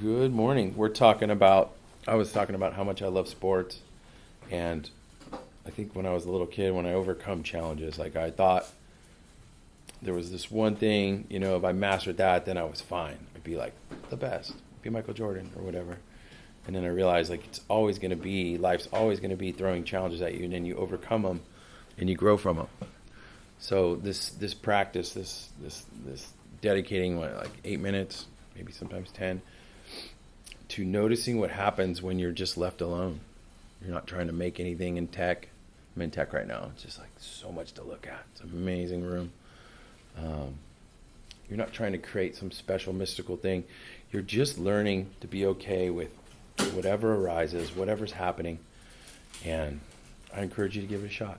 Good morning. I was talking about how much I love sports. And I think when I was a little kid, when I overcome challenges, like I thought there was this one thing, if I mastered that, then I was fine. I'd be like the best, be Michael Jordan or whatever. And then I realized like life's always going to be throwing challenges at you, and then you overcome them and you grow from them. So this practice, this dedicating like 8 minutes, maybe sometimes 10, to noticing what happens when you're just left alone. You're not trying to make anything in tech. I'm in tech right now. It's just like so much to look at. It's an amazing room. You're not trying to create some special mystical thing. You're just learning to be okay with whatever arises, whatever's happening. And I encourage you to give it a shot.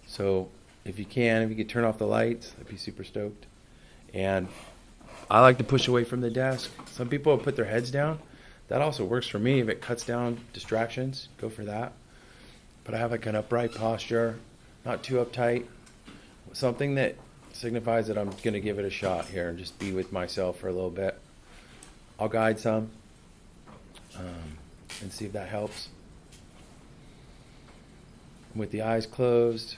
So if you could turn off the lights, I'd be super stoked. And I like to push away from the desk. Some people put their heads down. That also works for me. If it cuts down distractions, go for that. But I have like an upright posture, not too uptight. Something that signifies that I'm going to give it a shot here and just be with myself for a little bit. I'll guide some and see if that helps. With the eyes closed,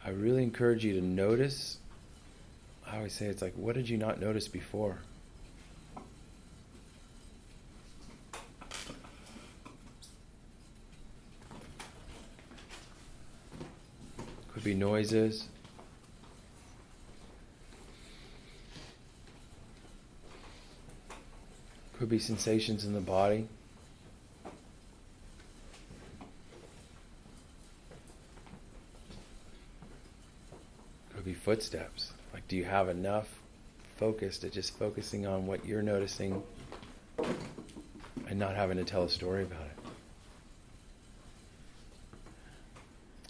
I really encourage you to notice. I always say it's like, what did you not notice before? Could be noises. Could be sensations in the body. Could be footsteps. Like, do you have enough focus to just focusing on what you're noticing and not having to tell a story about it?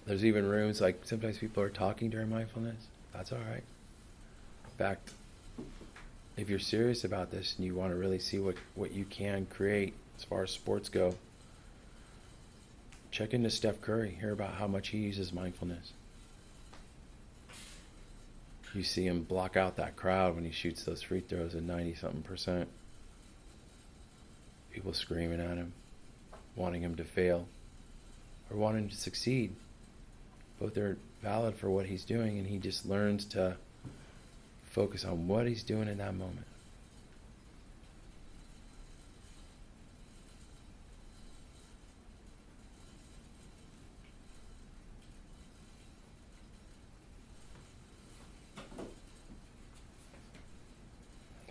There's even rooms, like sometimes people are talking during mindfulness. That's all right. In fact, if you're serious about this and you want to really see what you can create as far as sports go, check into Steph Curry. Hear about how much he uses mindfulness. You see him block out that crowd when he shoots those free throws at 90-something%. People screaming at him, wanting him to fail, or wanting him to succeed. Both are valid for what he's doing, and he just learns to focus on what he's doing in that moment.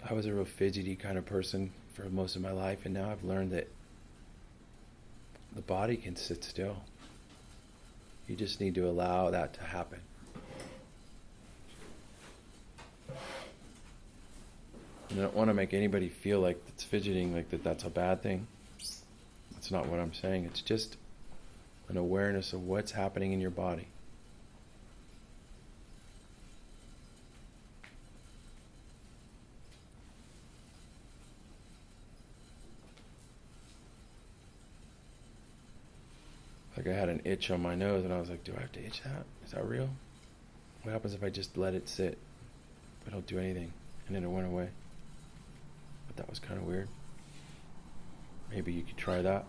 I was a real fidgety kind of person for most of my life, and now I've learned that the body can sit still. You just need to allow that to happen. And I don't want to make anybody feel like it's fidgeting, like that's a bad thing. That's not what I'm saying. It's just an awareness of what's happening in your body. Like I had an itch on my nose, and I was like, do I have to itch that? Is that real? What happens if I just let it sit? If I don't do anything? And then it went away. But that was kind of weird. Maybe you could try that.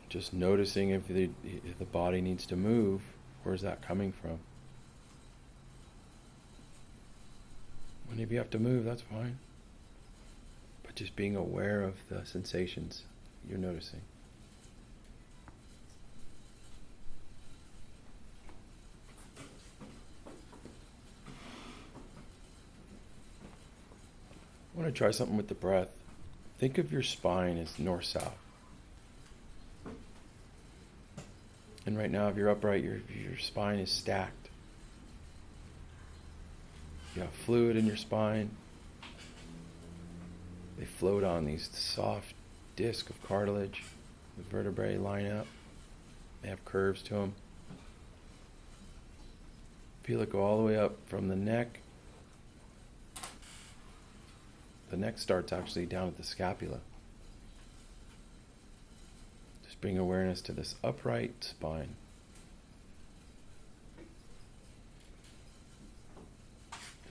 Just noticing if the body needs to move, where's that coming from? And if you have to move, that's fine. But just being aware of the sensations you're noticing. I want to try something with the breath. Think of your spine as north-south. And right now, if you're upright, your spine is stacked. You have fluid in your spine. They float on these soft discs of cartilage. The vertebrae line up. They have curves to them. Feel it go all the way up from the neck. The neck starts actually down at the scapula. Just bring awareness to this upright spine.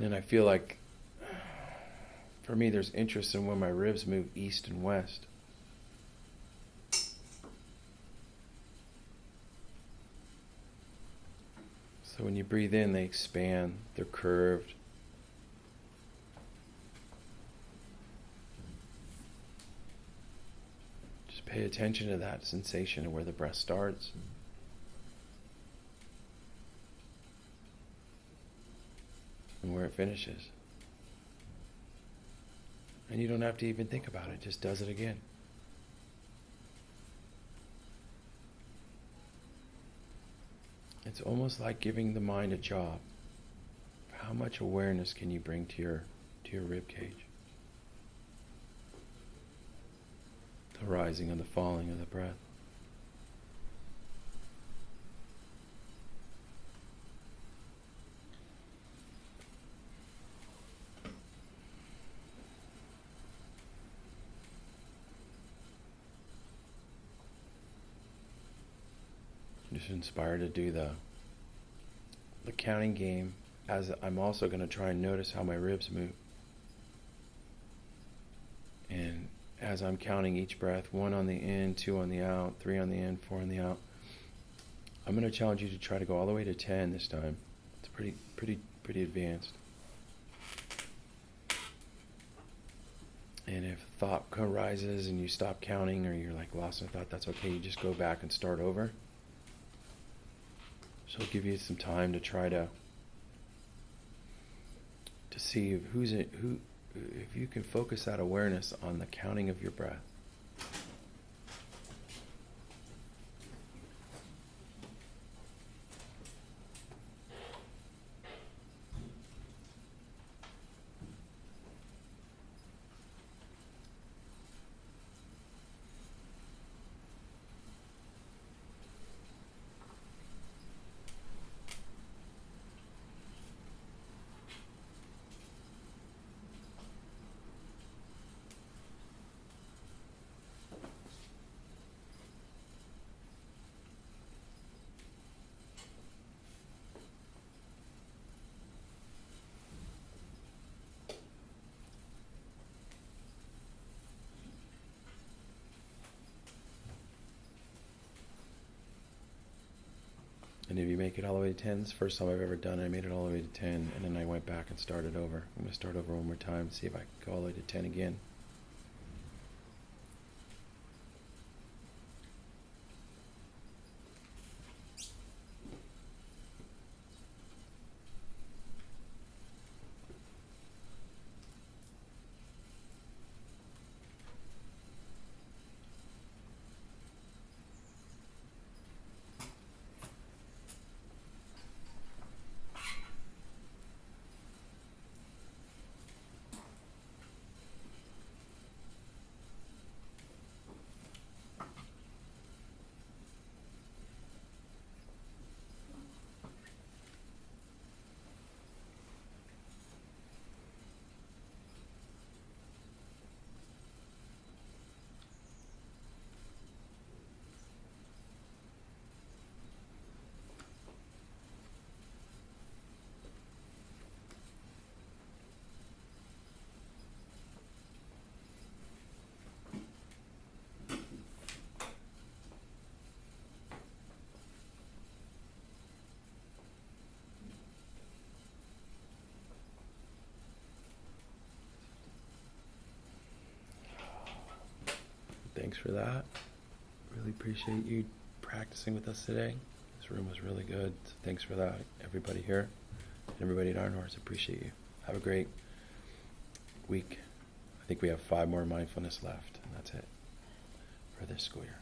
And then I feel like, for me, there's interest in when my ribs move east and west. So when you breathe in, they expand, they're curved. Just pay attention to that sensation of where the breath starts. And where it finishes. And you don't have to even think about it, just does it again. It's almost like giving the mind a job. How much awareness can you bring to your rib cage? The rising and the falling of the breath. Just inspired to do the counting game, as I'm also going to try and notice how my ribs move. And as I'm counting each breath, 1 on the in, 2 on the out, 3 on the in, 4 on the out, I'm going to challenge you to try to go all the way to 10 this time. It's pretty advanced. And if thought arises and you stop counting, or you're like lost in thought, that's okay. You just go back and start over. So I'll give you some time to try to see if you can focus that awareness on the counting of your breath. And if you make it all the way to 10, it's the first time I've ever done it. I made it all the way to 10, and then I went back and started over. I'm going to start over one more time, see if I can go all the way to 10 again. Thanks for that. Really appreciate you practicing with us today. This room was really good. So thanks for that, everybody here. And everybody at Iron Horse, appreciate you. Have a great week. I think we have 5 more mindfulness left, and that's it for this school year.